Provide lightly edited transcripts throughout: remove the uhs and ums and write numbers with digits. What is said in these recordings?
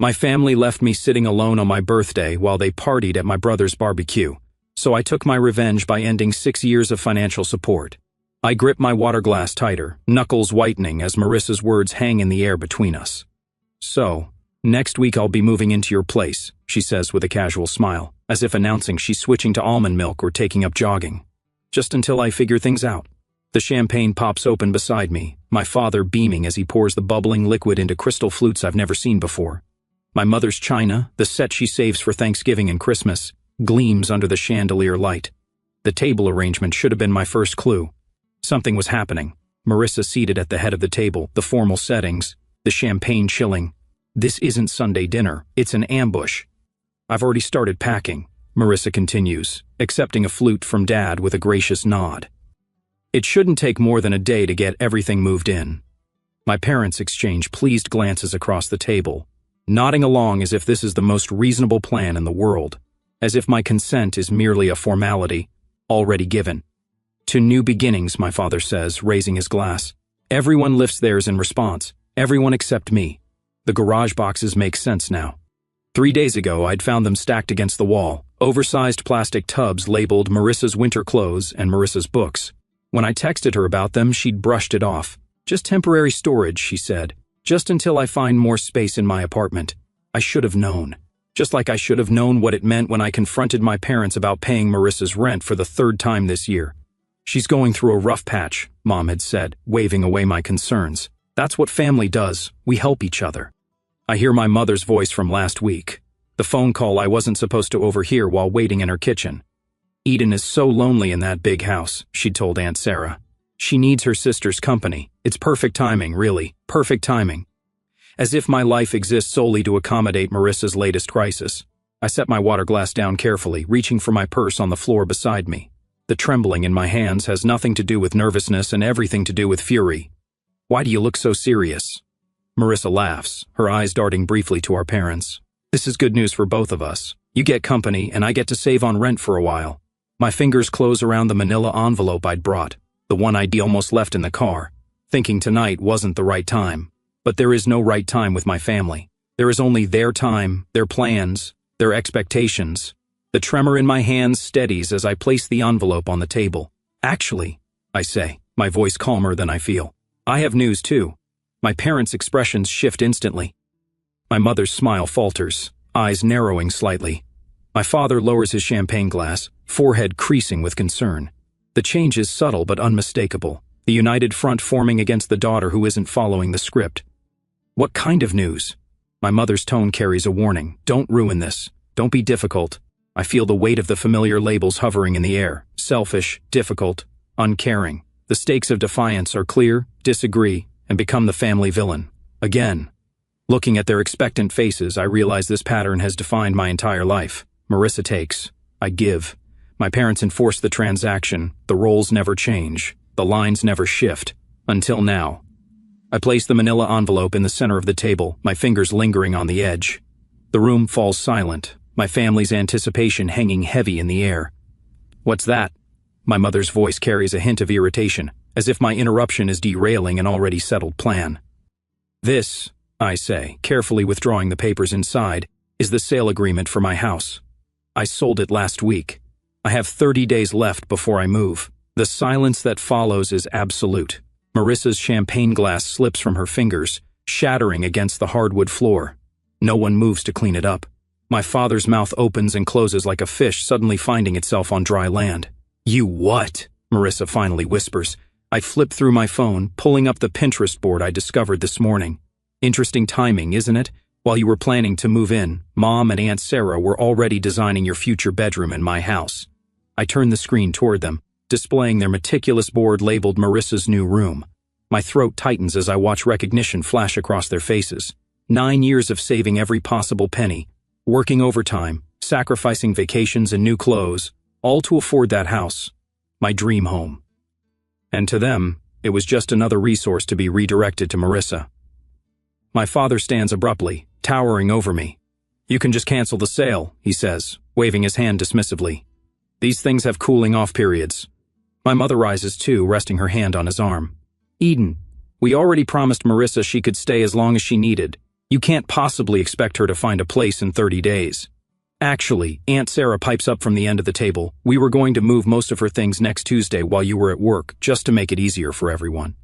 My family left me sitting alone on my birthday while they partied at my brother's BBQ, so I took my revenge by ending 6 years of financial support. I grip my water glass tighter, knuckles whitening as Marissa's words hang in the air between us. So, next week I'll be moving into your place, she says with a casual smile, as if announcing she's switching to almond milk or taking up jogging. Just until I figure things out. The champagne pops open beside me, my father beaming as he pours the bubbling liquid into crystal flutes I've never seen before. My mother's china, the set she saves for Thanksgiving and Christmas, gleams under the chandelier light. The table arrangement should have been my first clue. Something was happening. Marissa seated at the head of the table, the formal settings, the champagne chilling. This isn't Sunday dinner, it's an ambush. I've already started packing, Marissa continues, accepting a flute from Dad with a gracious nod. It shouldn't take more than a day to get everything moved in. My parents exchange pleased glances across the table, nodding along as if this is the most reasonable plan in the world, as if my consent is merely a formality, already given. To new beginnings, my father says, raising his glass. Everyone lifts theirs in response, everyone except me. The garage boxes make sense now. 3 days ago, I'd found them stacked against the wall, oversized plastic tubs labeled Marissa's winter clothes and Marissa's books. When I texted her about them, she'd brushed it off. Just temporary storage, she said. Just until I find more space in my apartment. I should have known. Just like I should have known what it meant when I confronted my parents about paying Marissa's rent for the 3rd time this year. She's going through a rough patch, Mom had said, waving away my concerns. That's what family does. We help each other. I hear my mother's voice from last week. The phone call I wasn't supposed to overhear while waiting in her kitchen. Eden is so lonely in that big house, she'd told Aunt Sarah. She needs her sister's company. It's perfect timing, really. Perfect timing. As if my life exists solely to accommodate Marissa's latest crisis. I set my water glass down carefully, reaching for my purse on the floor beside me. The trembling in my hands has nothing to do with nervousness and everything to do with fury. Why do you look so serious? Marissa laughs, her eyes darting briefly to our parents. This is good news for both of us. You get company and I get to save on rent for a while. My fingers close around the manila envelope I'd brought, the one I'd almost left in the car, thinking tonight wasn't the right time. But there is no right time with my family. There is only their time, their plans, their expectations. The tremor in my hands steadies as I place the envelope on the table. Actually, I say, my voice calmer than I feel. I have news too. My parents' expressions shift instantly. My mother's smile falters, eyes narrowing slightly. My father lowers his champagne glass, forehead creasing with concern. The change is subtle but unmistakable, the united front forming against the daughter who isn't following the script. What kind of news? My mother's tone carries a warning. Don't ruin this. Don't be difficult. I feel the weight of the familiar labels hovering in the air. Selfish, difficult, uncaring. The stakes of defiance are clear, disagree, and become the family villain. Again. Looking at their expectant faces, I realize this pattern has defined my entire life. Marissa takes. I give. My parents enforce the transaction. The roles never change. The lines never shift. Until now. I place the manila envelope in the center of the table, my fingers lingering on the edge. The room falls silent, my family's anticipation hanging heavy in the air. What's that? My mother's voice carries a hint of irritation, as if my interruption is derailing an already settled plan. This, I say, carefully withdrawing the papers inside, is the sale agreement for my house. I sold it last week. I have 30 days left before I move. The silence that follows is absolute. Marissa's champagne glass slips from her fingers, shattering against the hardwood floor. No one moves to clean it up. My father's mouth opens and closes like a fish suddenly finding itself on dry land. You what? Marissa finally whispers. I flip through my phone, pulling up the Pinterest board I discovered this morning. Interesting timing, isn't it? While you were planning to move in, Mom and Aunt Sarah were already designing your future bedroom in my house. I turn the screen toward them, displaying their meticulous board labeled Marissa's new room. My throat tightens as I watch recognition flash across their faces. 9 years of saving every possible penny, working overtime, sacrificing vacations and new clothes, all to afford that house, my dream home. And to them, it was just another resource to be redirected to Marissa. My father stands abruptly, towering over me. You can just cancel the sale, he says, waving his hand dismissively. These things have cooling-off periods. My mother rises too, resting her hand on his arm. Eden, we already promised Marissa she could stay as long as she needed. You can't possibly expect her to find a place in 30 days. Actually, Aunt Sarah pipes up from the end of the table. We were going to move most of her things next Tuesday while you were at work, just to make it easier for everyone.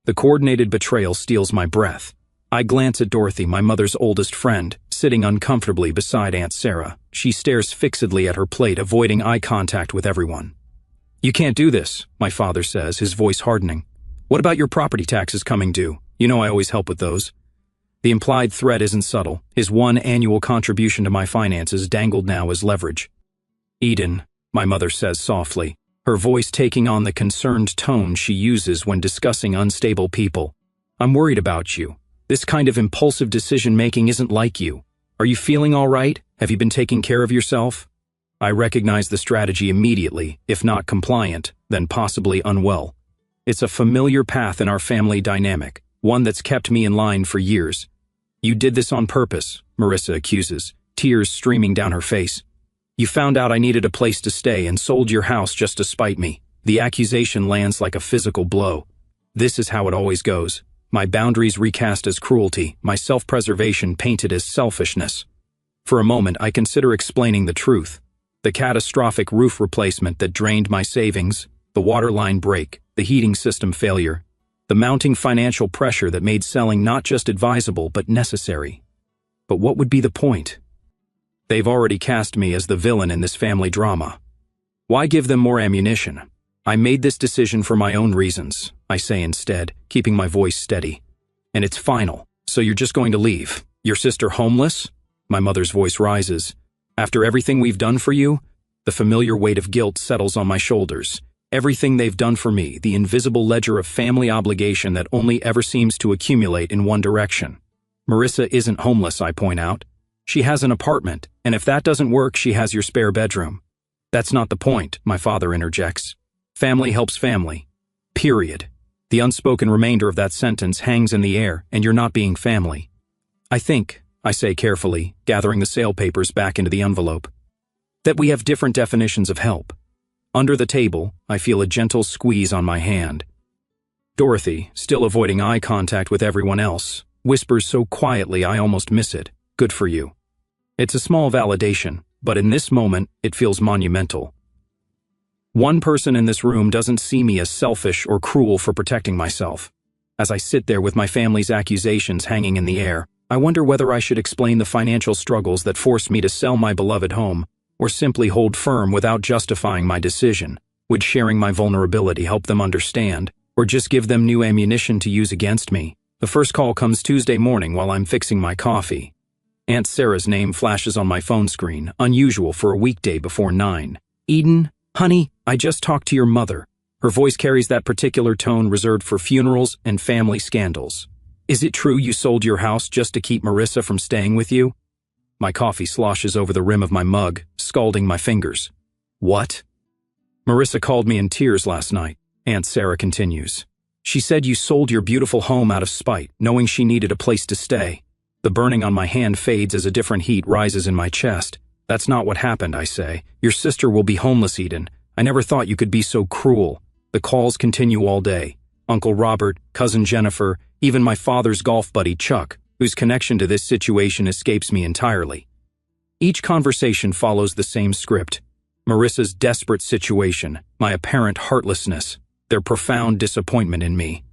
The coordinated betrayal steals my breath. I glance at Dorothy, my mother's oldest friend, sitting uncomfortably beside Aunt Sarah. She stares fixedly at her plate, avoiding eye contact with everyone. You can't do this, my father says, his voice hardening. What about your property taxes coming due? You know I always help with those. The implied threat isn't subtle. His one annual contribution to my finances dangled now as leverage. Eden, my mother says softly, her voice taking on the concerned tone she uses when discussing unstable people. I'm worried about you. This kind of impulsive decision-making isn't like you. Are you feeling all right? Have you been taking care of yourself? I recognize the strategy immediately. If not compliant, then possibly unwell. It's a familiar path in our family dynamic, one that's kept me in line for years. You did this on purpose, Marissa accuses, tears streaming down her face. You found out I needed a place to stay and sold your house just to spite me. The accusation lands like a physical blow. This is how it always goes. My boundaries recast as cruelty, my self-preservation painted as selfishness. For a moment, I consider explaining the truth. The catastrophic roof replacement that drained my savings, the water line break, the heating system failure, the mounting financial pressure that made selling not just advisable but necessary. But what would be the point? They've already cast me as the villain in this family drama. Why give them more ammunition? I made this decision for my own reasons, I say instead, keeping my voice steady. And it's final. So you're just going to leave? Your sister homeless? My mother's voice rises. After everything we've done for you? The familiar weight of guilt settles on my shoulders. Everything they've done for me, the invisible ledger of family obligation that only ever seems to accumulate in one direction. Marissa isn't homeless, I point out. She has an apartment, and if that doesn't work, she has your spare bedroom. That's not the point, my father interjects. Family helps family. Period. The unspoken remainder of that sentence hangs in the air, and you're not being family. I think, I say carefully, gathering the sale papers back into the envelope, that we have different definitions of help. Under the table, I feel a gentle squeeze on my hand. Dorothy, still avoiding eye contact with everyone else, whispers so quietly I almost miss it. Good for you. It's a small validation, but in this moment, it feels monumental. One person in this room doesn't see me as selfish or cruel for protecting myself. As I sit there with my family's accusations hanging in the air, I wonder whether I should explain the financial struggles that forced me to sell my beloved home, or simply hold firm without justifying my decision. Would sharing my vulnerability help them understand, or just give them new ammunition to use against me? The first call comes Tuesday morning while I'm fixing my coffee. Aunt Sarah's name flashes on my phone screen, unusual for a weekday before 9. Eden, honey, I just talked to your mother. Her voice carries that particular tone reserved for funerals and family scandals. Is it true you sold your house just to keep Marissa from staying with you? My coffee sloshes over the rim of my mug, scalding my fingers. What? Marissa called me in tears last night, Aunt Sarah continues. She said you sold your beautiful home out of spite, knowing she needed a place to stay. The burning on my hand fades as a different heat rises in my chest. That's not what happened, I say. Your sister will be homeless, Eden. I never thought you could be so cruel. The calls continue all day. Uncle Robert, Cousin Jennifer, even my father's golf buddy Chuck, whose connection to this situation escapes me entirely. Each conversation follows the same script. Marissa's desperate situation, my apparent heartlessness, their profound disappointment in me.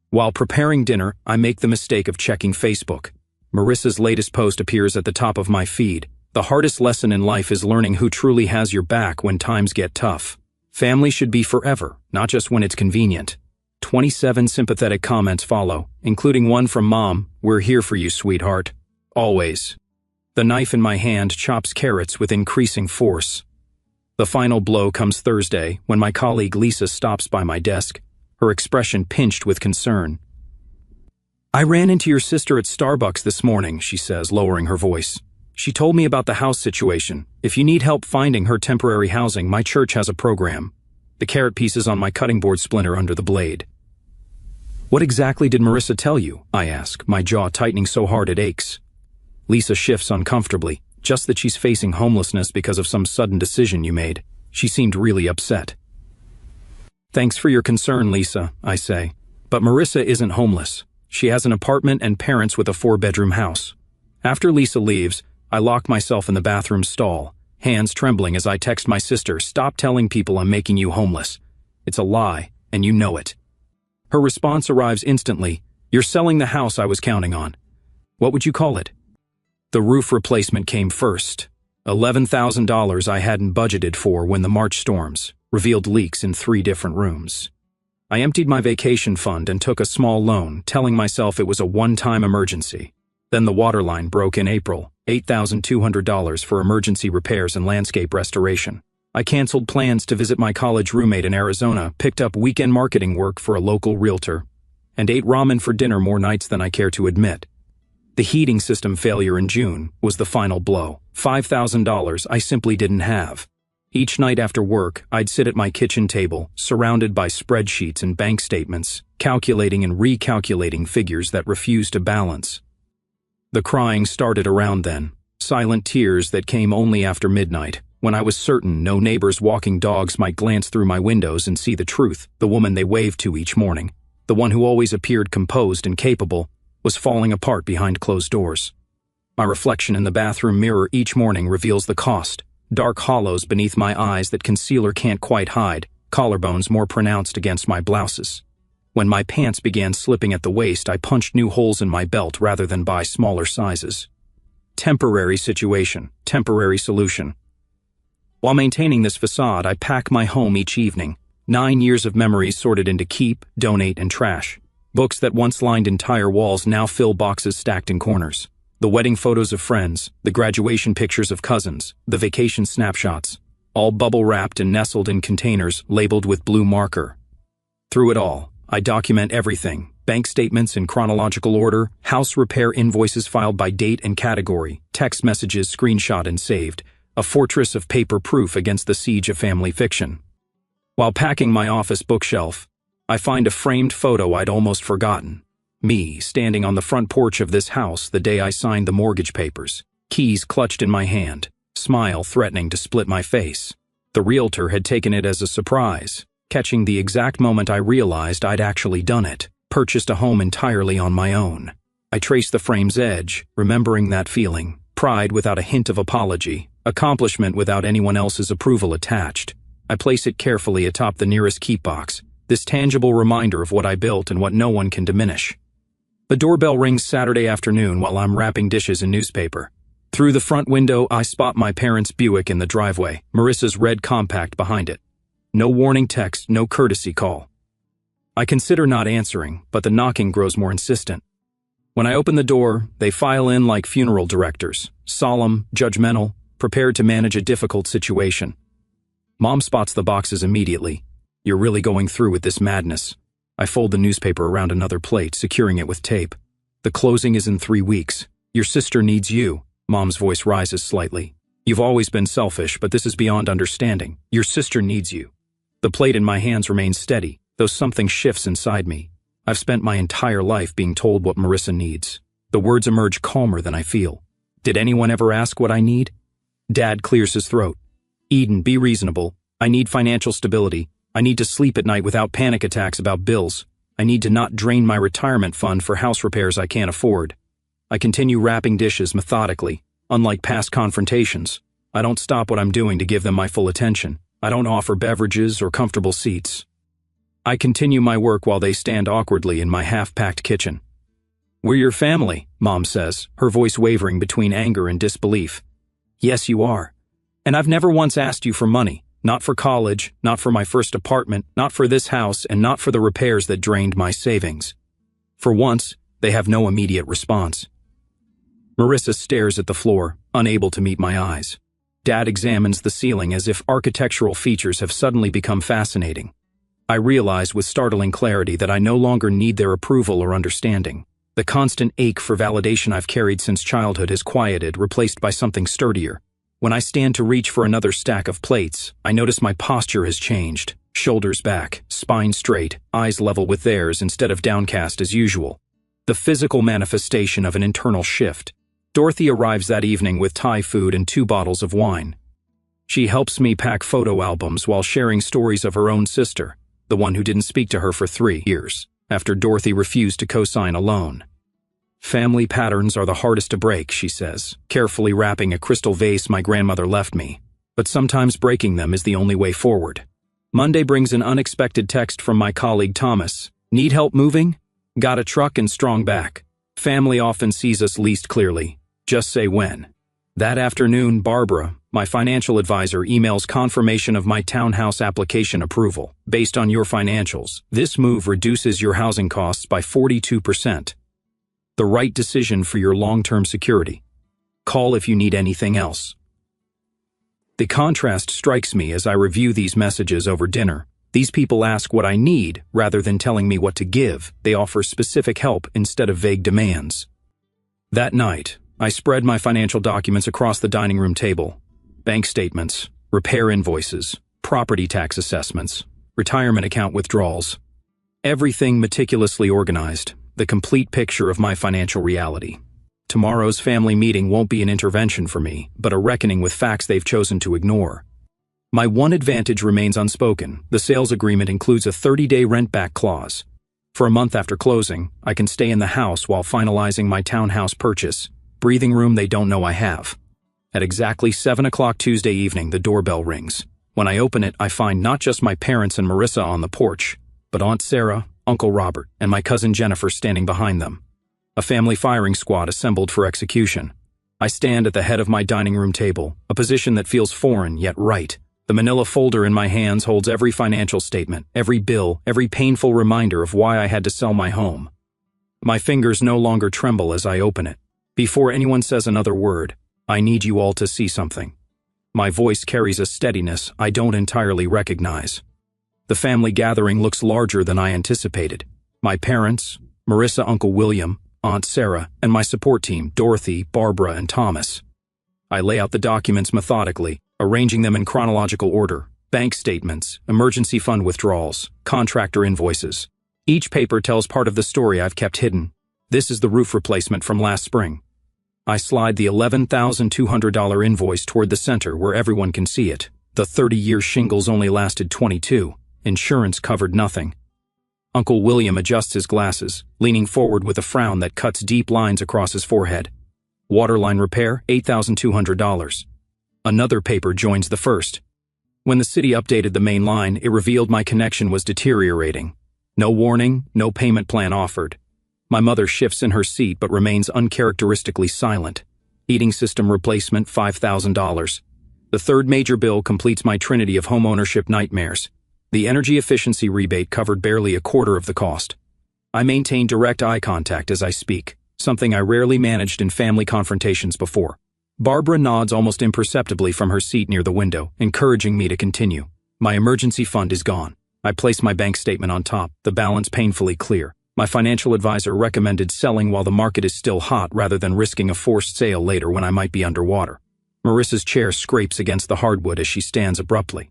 While preparing dinner, I make the mistake of checking Facebook. Marissa's latest post appears at the top of my feed. The hardest lesson in life is learning who truly has your back when times get tough. Family should be forever, not just when it's convenient. 27 sympathetic comments follow, including one from Mom, "We're here for you, sweetheart. Always." The knife in my hand chops carrots with increasing force. The final blow comes Thursday when my colleague Lisa stops by my desk, her expression pinched with concern. "I ran into your sister at Starbucks this morning," she says, lowering her voice. "She told me about the house situation. If you need help finding her temporary housing, my church has a program." The carrot pieces on my cutting board splinter under the blade. "What exactly did Marissa tell you?" I ask, my jaw tightening so hard it aches. Lisa shifts uncomfortably, just that she's facing homelessness because of some sudden decision you made. She seemed really upset. "Thanks for your concern, Lisa," I say. "But Marissa isn't homeless. She has an apartment and parents with a 4-bedroom house. After Lisa leaves, I lock myself in the bathroom stall, hands trembling as I text my sister, "Stop telling people I'm making you homeless. It's a lie, and you know it." Her response arrives instantly. "You're selling the house I was counting on. What would you call it?" The roof replacement came first. $11,000 I hadn't budgeted for when the March storms revealed leaks in 3 different rooms. I emptied my vacation fund and took a small loan, telling myself it was a one-time emergency. Then the water line broke in April, $8,200 for emergency repairs and landscape restoration. I canceled plans to visit my college roommate in Arizona, picked up weekend marketing work for a local realtor, and ate ramen for dinner more nights than I care to admit. The heating system failure in June was the final blow. $5,000 I simply didn't have. Each night after work, I'd sit at my kitchen table, surrounded by spreadsheets and bank statements, calculating and recalculating figures that refused to balance. The crying started around then, silent tears that came only after midnight, when I was certain no neighbors walking dogs might glance through my windows and see the truth. The woman they waved to each morning, the one who always appeared composed and capable, was falling apart behind closed doors. My reflection in the bathroom mirror each morning reveals the cost. Dark hollows beneath my eyes that concealer can't quite hide, collarbones more pronounced against my blouses. When my pants began slipping at the waist, I punched new holes in my belt rather than buy smaller sizes. Temporary situation, temporary solution. While maintaining this facade, I pack my home each evening. 9 years of memories sorted into keep, donate, and trash. Books that once lined entire walls now fill boxes stacked in corners. The wedding photos of friends, the graduation pictures of cousins, the vacation snapshots, all bubble-wrapped and nestled in containers labeled with blue marker. Through it all, I document everything: bank statements in chronological order, house repair invoices filed by date and category, text messages screenshot and saved, a fortress of paper proof against the siege of family fiction. While packing my office bookshelf, I find a framed photo I'd almost forgotten. Me, standing on the front porch of this house the day I signed the mortgage papers, keys clutched in my hand, smile threatening to split my face. The realtor had taken it as a surprise, catching the exact moment I realized I'd actually done it, purchased a home entirely on my own. I traced the frame's edge, remembering that feeling, pride without a hint of apology, accomplishment without anyone else's approval attached. I place it carefully atop the nearest keep box, this tangible reminder of what I built and what no one can diminish. The doorbell rings Saturday afternoon while I'm wrapping dishes in newspaper. Through the front window, I spot my parents' Buick in the driveway, Marissa's red compact behind it. No warning text, no courtesy call. I consider not answering, but the knocking grows more insistent. When I open the door, they file in like funeral directors, solemn, judgmental, prepared to manage a difficult situation. Mom spots the boxes immediately. "You're really going through with this madness." I fold the newspaper around another plate, securing it with tape. "The closing is in 3 weeks. Your sister needs you." Mom's voice rises slightly. "You've always been selfish, but this is beyond understanding. Your sister needs you." The plate in my hands remains steady, though something shifts inside me. I've spent my entire life being told what Marissa needs. The words emerge calmer than I feel. Did anyone ever ask what I need? Dad clears his throat. "Eden, be reasonable. I need financial stability. I need to sleep at night without panic attacks about bills. I need to not drain my retirement fund for house repairs I can't afford." I continue wrapping dishes methodically. Unlike past confrontations, I don't stop what I'm doing to give them my full attention. I don't offer beverages or comfortable seats. I continue my work while they stand awkwardly in my half-packed kitchen. "We're your family," Mom says, her voice wavering between anger and disbelief. "Yes, you are. And I've never once asked you for money. Not for college, not for my first apartment, not for this house, and not for the repairs that drained my savings." For once, they have no immediate response. Marissa stares at the floor, unable to meet my eyes. Dad examines the ceiling as if architectural features have suddenly become fascinating. I realize with startling clarity that I no longer need their approval or understanding. The constant ache for validation I've carried since childhood has quieted, replaced by something sturdier. When I stand to reach for another stack of plates, I notice my posture has changed. Shoulders back, spine straight, eyes level with theirs instead of downcast as usual. The physical manifestation of an internal shift. Dorothy arrives that evening with Thai food and 2 bottles of wine. She helps me pack photo albums while sharing stories of her own sister, the one who didn't speak to her for 3 years. after Dorothy refused to co-sign a loan. Family patterns are the hardest to break, she says, carefully wrapping a crystal vase my grandmother left me. But sometimes breaking them is the only way forward. Monday brings an unexpected text from my colleague Thomas. Need help moving? Got a truck and strong back. Family often sees us least clearly. Just say when. That afternoon, Barbara, my financial advisor, emails confirmation of my townhouse application approval. Based on your financials, this move reduces your housing costs by 42%. The right decision for your long-term security. Call if you need anything else. The contrast strikes me as I review these messages over dinner. These people ask what I need rather than telling me what to give. They offer specific help instead of vague demands. That night, I spread my financial documents across the dining room table. Bank statements, repair invoices, property tax assessments, retirement account withdrawals. Everything meticulously organized. The complete picture of my financial reality. Tomorrow's family meeting won't be an intervention for me, but a reckoning with facts they've chosen to ignore. My one advantage remains unspoken. The sales agreement includes a 30-day rent-back clause. For a month after closing, I can stay in the house while finalizing my townhouse purchase, breathing room they don't know I have. At exactly 7 o'clock Tuesday evening, the doorbell rings. When I open it, I find not just my parents and Marissa on the porch, but Aunt Sarah, Uncle Robert, and my cousin Jennifer standing behind them. A family firing squad assembled for execution. I stand at the head of my dining room table, a position that feels foreign yet right. The manila folder in my hands holds every financial statement, every bill, every painful reminder of why I had to sell my home. My fingers no longer tremble as I open it. Before anyone says another word, I need you all to see something. My voice carries a steadiness I don't entirely recognize. The family gathering looks larger than I anticipated. My parents, Marissa, Uncle William, Aunt Sarah, and my support team, Dorothy, Barbara, and Thomas. I lay out the documents methodically, arranging them in chronological order. Bank statements, emergency fund withdrawals, contractor invoices. Each paper tells part of the story I've kept hidden. This is the roof replacement from last spring. I slide the $11,200 invoice toward the center where everyone can see it. The 30-year shingles only lasted 22. Insurance covered nothing. Uncle William adjusts his glasses, leaning forward with a frown that cuts deep lines across his forehead. Waterline repair, $8,200. Another paper joins the first. When the city updated the main line, it revealed my connection was deteriorating. No warning, no payment plan offered. My mother shifts in her seat but remains uncharacteristically silent. Heating system replacement, $5,000. The third major bill completes my trinity of homeownership nightmares. The energy efficiency rebate covered barely a quarter of the cost. I maintain direct eye contact as I speak, something I rarely managed in family confrontations before. Barbara nods almost imperceptibly from her seat near the window, encouraging me to continue. My emergency fund is gone. I place my bank statement on top, the balance painfully clear. My financial advisor recommended selling while the market is still hot rather than risking a forced sale later when I might be underwater. Marissa's chair scrapes against the hardwood as she stands abruptly.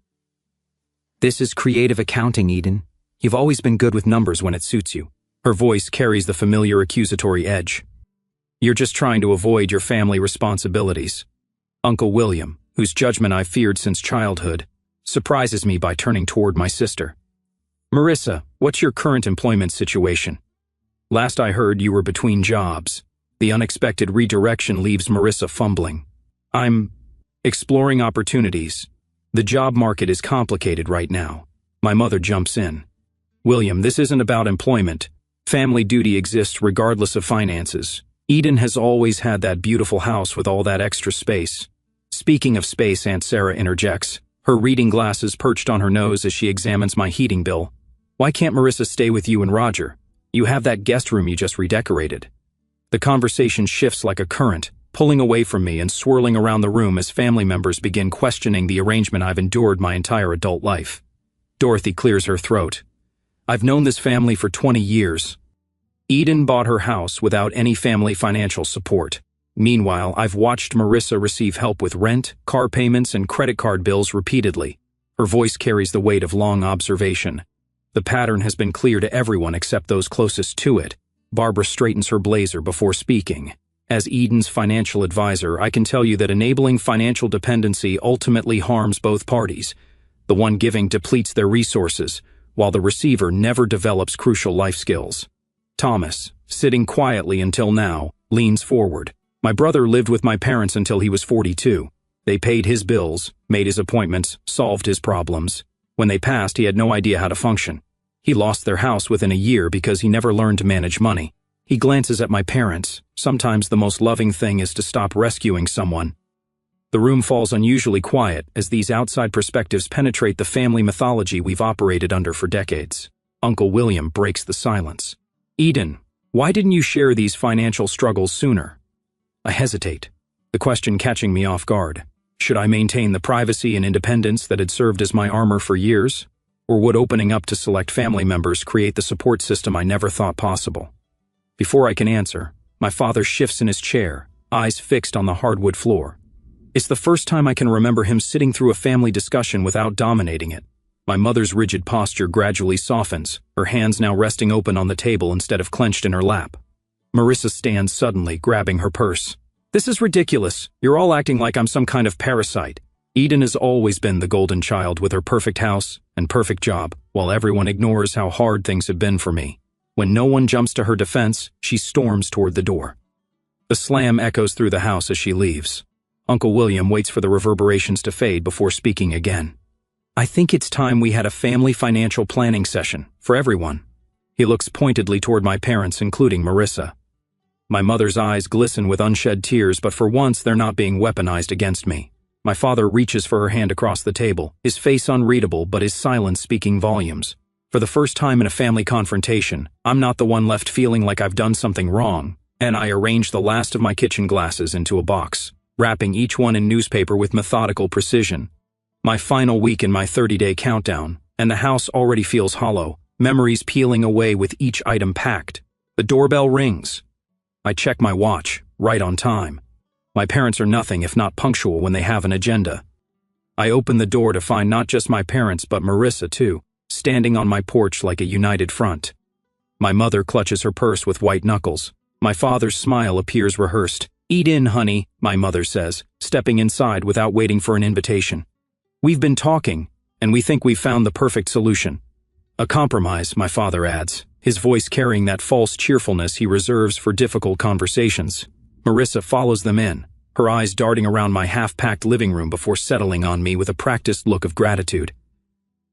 This is creative accounting, Eden. You've always been good with numbers when it suits you. Her voice carries the familiar accusatory edge. You're just trying to avoid your family responsibilities. Uncle William, whose judgment I've feared since childhood, surprises me by turning toward my sister. Marissa, what's your current employment situation? Last I heard, you were between jobs. The unexpected redirection leaves Marissa fumbling. I'm exploring opportunities. The job market is complicated right now. My mother jumps in. William, this isn't about employment. Family duty exists regardless of finances. Eden has always had that beautiful house with all that extra space. Speaking of space, Aunt Sarah interjects, her reading glasses perched on her nose as she examines my heating bill. Why can't Marissa stay with you and Roger? You have that guest room you just redecorated. The conversation shifts like a current, pulling away from me and swirling around the room as family members begin questioning the arrangement I've endured my entire adult life. Dorothy clears her throat. I've known this family for 20 years. Eden bought her house without any family financial support. Meanwhile, I've watched Marissa receive help with rent, car payments, and credit card bills repeatedly. Her voice carries the weight of long observation. The pattern has been clear to everyone except those closest to it. Barbara straightens her blazer before speaking. As Eden's financial advisor, I can tell you that enabling financial dependency ultimately harms both parties. The one giving depletes their resources, while the receiver never develops crucial life skills. Thomas, sitting quietly until now, leans forward. My brother lived with my parents until he was 42. They paid his bills, made his appointments, solved his problems. When they passed, he had no idea how to function. He lost their house within a year because he never learned to manage money. He glances at my parents. Sometimes the most loving thing is to stop rescuing someone. The room falls unusually quiet as these outside perspectives penetrate the family mythology we've operated under for decades. Uncle William breaks the silence. Eden, why didn't you share these financial struggles sooner? I hesitate, the question catching me off guard. Should I maintain the privacy and independence that had served as my armor for years? Or would opening up to select family members create the support system I never thought possible? Before I can answer, my father shifts in his chair, eyes fixed on the hardwood floor. It's the first time I can remember him sitting through a family discussion without dominating it. My mother's rigid posture gradually softens, her hands now resting open on the table instead of clenched in her lap. Marissa stands suddenly, grabbing her purse. This is ridiculous. You're all acting like I'm some kind of parasite. Eden has always been the golden child with her perfect house and perfect job, while everyone ignores how hard things have been for me. When no one jumps to her defense, she storms toward the door. The slam echoes through the house as she leaves. Uncle William waits for the reverberations to fade before speaking again. I think it's time we had a family financial planning session, for everyone. He looks pointedly toward my parents, including Marissa. My mother's eyes glisten with unshed tears, but for once they're not being weaponized against me. My father reaches for her hand across the table, his face unreadable but his silence speaking volumes. For the first time in a family confrontation, I'm not the one left feeling like I've done something wrong, and I arrange the last of my kitchen glasses into a box, wrapping each one in newspaper with methodical precision. My final week in my 30-day countdown, and the house already feels hollow, memories peeling away with each item packed. The doorbell rings. I check my watch, right on time. My parents are nothing if not punctual when they have an agenda. I open the door to find not just my parents but Marissa too, standing on my porch like a united front. My mother clutches her purse with white knuckles. My father's smile appears rehearsed. Eat in, honey, my mother says, stepping inside without waiting for an invitation. We've been talking, and we think we've found the perfect solution. A compromise, my father adds, his voice carrying that false cheerfulness he reserves for difficult conversations. Marissa follows them in, her eyes darting around my half-packed living room before settling on me with a practiced look of gratitude.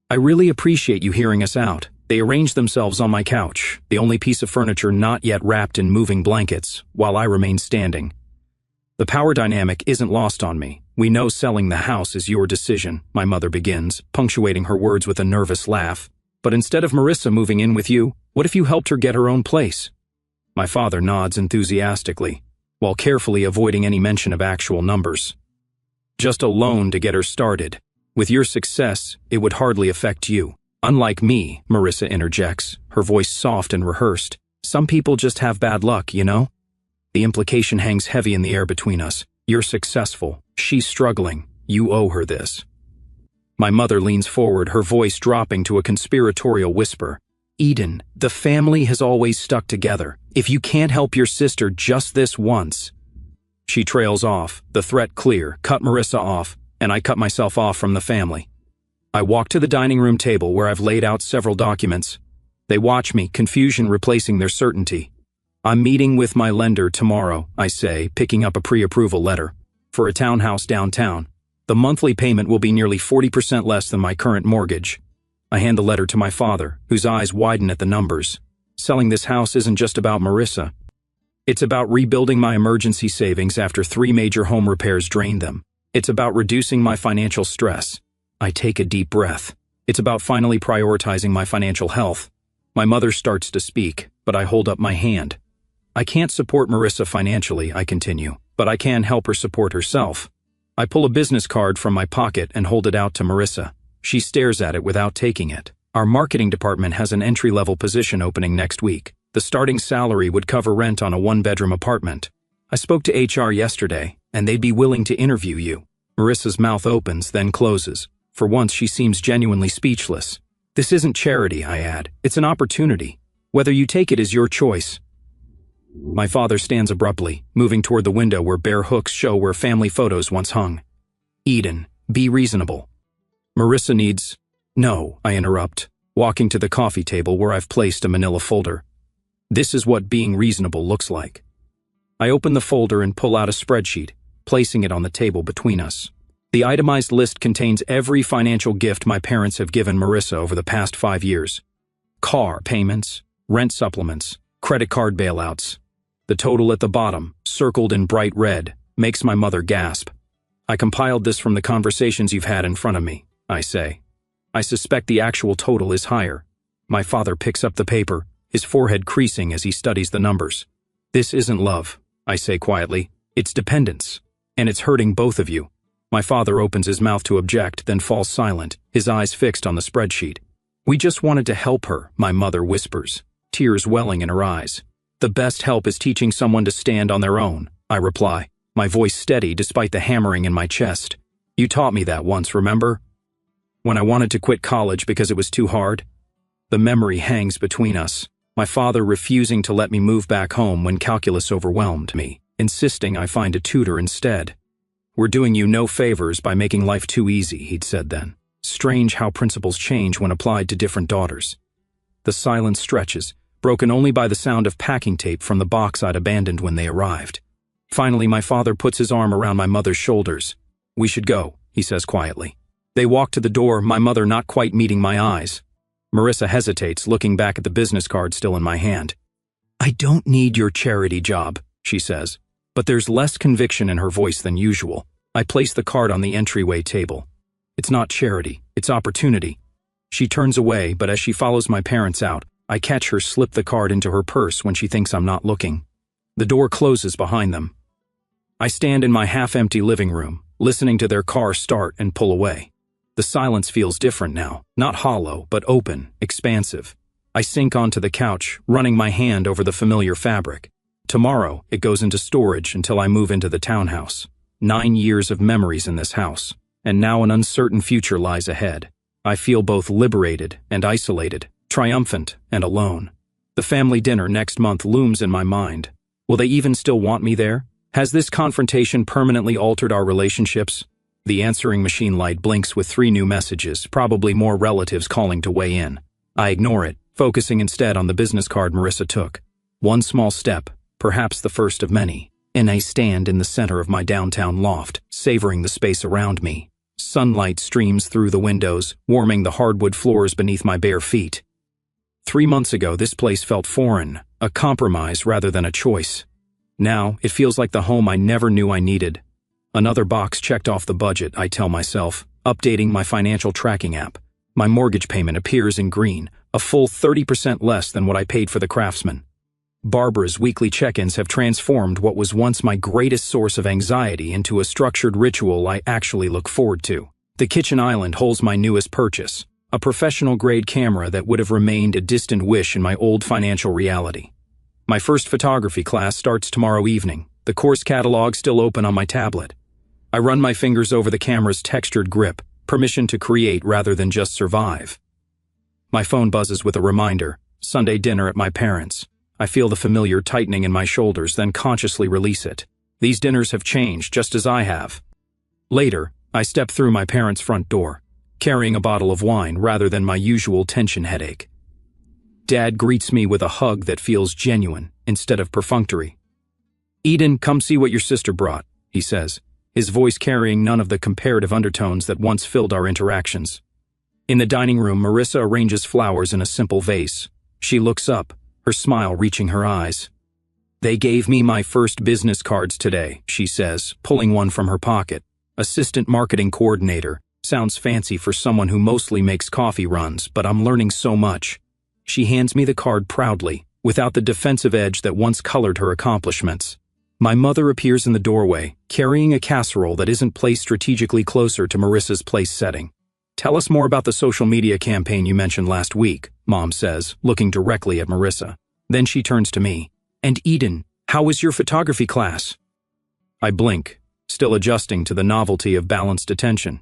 I really appreciate you hearing us out. They arrange themselves on my couch, the only piece of furniture not yet wrapped in moving blankets, while I remain standing. The power dynamic isn't lost on me. We know selling the house is your decision, my mother begins, punctuating her words with a nervous laugh. But instead of Marissa moving in with you, what if you helped her get her own place? My father nods enthusiastically, while carefully avoiding any mention of actual numbers. Just a loan to get her started. With your success, it would hardly affect you. Unlike me, Marissa interjects, her voice soft and rehearsed. Some people just have bad luck, you know? The implication hangs heavy in the air between us. You're successful. She's struggling. You owe her this. My mother leans forward, her voice dropping to a conspiratorial whisper. Eden, the family has always stuck together. If you can't help your sister just this once. She trails off, the threat clear, cut Marissa off, and I cut myself off from the family. I walk to the dining room table where I've laid out several documents. They watch me, confusion replacing their certainty. I'm meeting with my lender tomorrow, I say, picking up a pre-approval letter. For a townhouse downtown. The monthly payment will be nearly 40% less than my current mortgage. I hand the letter to my father, whose eyes widen at the numbers. Selling this house isn't just about Marissa. It's about rebuilding my emergency savings after 3 major home repairs drained them. It's about reducing my financial stress. I take a deep breath. It's about finally prioritizing my financial health. My mother starts to speak, but I hold up my hand. I can't support Marissa financially, I continue, but I can help her support herself. I pull a business card from my pocket and hold it out to Marissa. She stares at it without taking it. Our marketing department has an entry-level position opening next week. The starting salary would cover rent on a 1-bedroom apartment. I spoke to HR yesterday, and they'd be willing to interview you. Marissa's mouth opens, then closes. For once, she seems genuinely speechless. This isn't charity, I add. It's an opportunity. Whether you take it is your choice. My father stands abruptly, moving toward the window where bare hooks show where family photos once hung. Eden, be reasonable. Marissa needs... No, I interrupt. walking to the coffee table where I've placed a manila folder. This is what being reasonable looks like. I open the folder and pull out a spreadsheet, placing it on the table between us. The itemized list contains every financial gift my parents have given Marissa over the past 5 years. Car payments, rent supplements, credit card bailouts. The total at the bottom, circled in bright red, makes my mother gasp. I compiled this from the conversations you've had in front of me, I say. I suspect the actual total is higher. My father picks up the paper, his forehead creasing as he studies the numbers. This isn't love, I say quietly. It's dependence. And it's hurting both of you. My father opens his mouth to object, then falls silent, his eyes fixed on the spreadsheet. We just wanted to help her, my mother whispers, tears welling in her eyes. The best help is teaching someone to stand on their own, I reply, my voice steady despite the hammering in my chest. You taught me that once, remember? When I wanted to quit college because it was too hard? The memory hangs between us, my father refusing to let me move back home when calculus overwhelmed me, insisting I find a tutor instead. We're doing you no favors by making life too easy, he'd said then. Strange how principles change when applied to different daughters. The silence stretches, broken only by the sound of packing tape from the box I'd abandoned when they arrived. Finally, my father puts his arm around my mother's shoulders. We should go, he says quietly. They walk to the door, my mother not quite meeting my eyes. Marissa hesitates, looking back at the business card still in my hand. I don't need your charity job, she says, but there's less conviction in her voice than usual. I place the card on the entryway table. It's not charity, it's opportunity. She turns away, but as she follows my parents out, I catch her slip the card into her purse when she thinks I'm not looking. The door closes behind them. I stand in my half-empty living room, listening to their car start and pull away. The silence feels different now, not hollow, but open, expansive. I sink onto the couch, running my hand over the familiar fabric. Tomorrow, it goes into storage until I move into the townhouse. 9 years of memories in this house, and now an uncertain future lies ahead. I feel both liberated and isolated, triumphant and alone. The family dinner next month looms in my mind. Will they even still want me there? Has this confrontation permanently altered our relationships? The answering machine light blinks with 3 new messages, probably more relatives calling to weigh in. I ignore it, focusing instead on the business card Marissa took. One small step, perhaps the first of many. And I stand in the center of my downtown loft, savoring the space around me. Sunlight streams through the windows, warming the hardwood floors beneath my bare feet. 3 months ago, this place felt foreign, a compromise rather than a choice. Now, it feels like the home I never knew I needed. Another box checked off the budget, I tell myself, updating my financial tracking app. My mortgage payment appears in green, a full 30% less than what I paid for the Craftsman. Barbara's weekly check-ins have transformed what was once my greatest source of anxiety into a structured ritual I actually look forward to. The kitchen island holds my newest purchase, a professional-grade camera that would have remained a distant wish in my old financial reality. My first photography class starts tomorrow evening, the course catalog still open on my tablet. I run my fingers over the camera's textured grip, permission to create rather than just survive. My phone buzzes with a reminder, Sunday dinner at my parents'. I feel the familiar tightening in my shoulders, then consciously release it. These dinners have changed, just as I have. Later, I step through my parents' front door, carrying a bottle of wine rather than my usual tension headache. Dad greets me with a hug that feels genuine, instead of perfunctory. Eden, come see what your sister brought, he says, his voice carrying none of the comparative undertones that once filled our interactions. In the dining room, Marissa arranges flowers in a simple vase. She looks up, her smile reaching her eyes. They gave me my first business cards today, she says, pulling one from her pocket. Assistant marketing coordinator. Sounds fancy for someone who mostly makes coffee runs, but I'm learning so much. She hands me the card proudly, without the defensive edge that once colored her accomplishments. My mother appears in the doorway, carrying a casserole that isn't placed strategically closer to Marissa's place setting. Tell us more about the social media campaign you mentioned last week, Mom says, looking directly at Marissa. Then she turns to me. And Eden, how was your photography class? I blink, still adjusting to the novelty of balanced attention.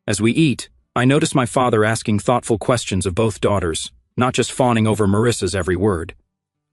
As we eat, I notice my father asking thoughtful questions of both daughters, not just fawning over Marissa's every word.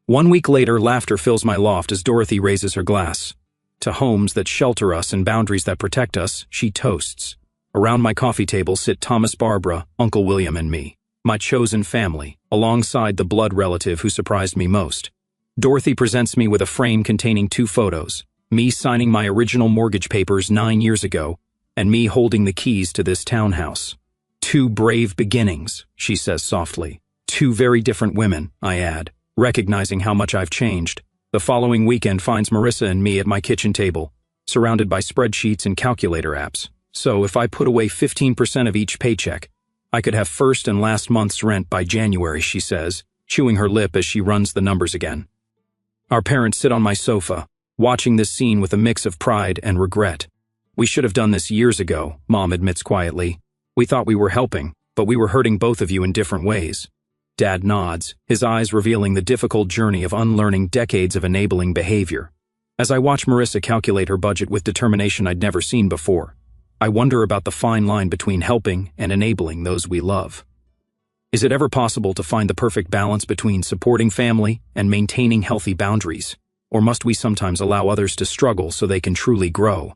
1 week later, laughter fills my loft as Dorothy raises her glass. To homes that shelter us and boundaries that protect us, she toasts. Around my coffee table sit Thomas, Barbara, Uncle William, and me. my chosen family, alongside the blood relative who surprised me most. Dorothy presents me with a frame containing 2 photos, me signing my original mortgage papers 9 years ago, and me holding the keys to this townhouse. 2 brave beginnings, she says softly. 2 very different women, I add, recognizing how much I've changed. The following weekend finds Marissa and me at my kitchen table, surrounded by spreadsheets and calculator apps. So if I put away 15% of each paycheck, I could have first and last month's rent by January, she says, chewing her lip as she runs the numbers again. Our parents sit on my sofa, watching this scene with a mix of pride and regret. We should have done this years ago, Mom admits quietly. We thought we were helping, but we were hurting both of you in different ways. Dad nods, his eyes revealing the difficult journey of unlearning decades of enabling behavior. As I watch Marissa calculate her budget with determination I'd never seen before, I wonder about the fine line between helping and enabling those we love. Is it ever possible to find the perfect balance between supporting family and maintaining healthy boundaries? Or must we sometimes allow others to struggle so they can truly grow?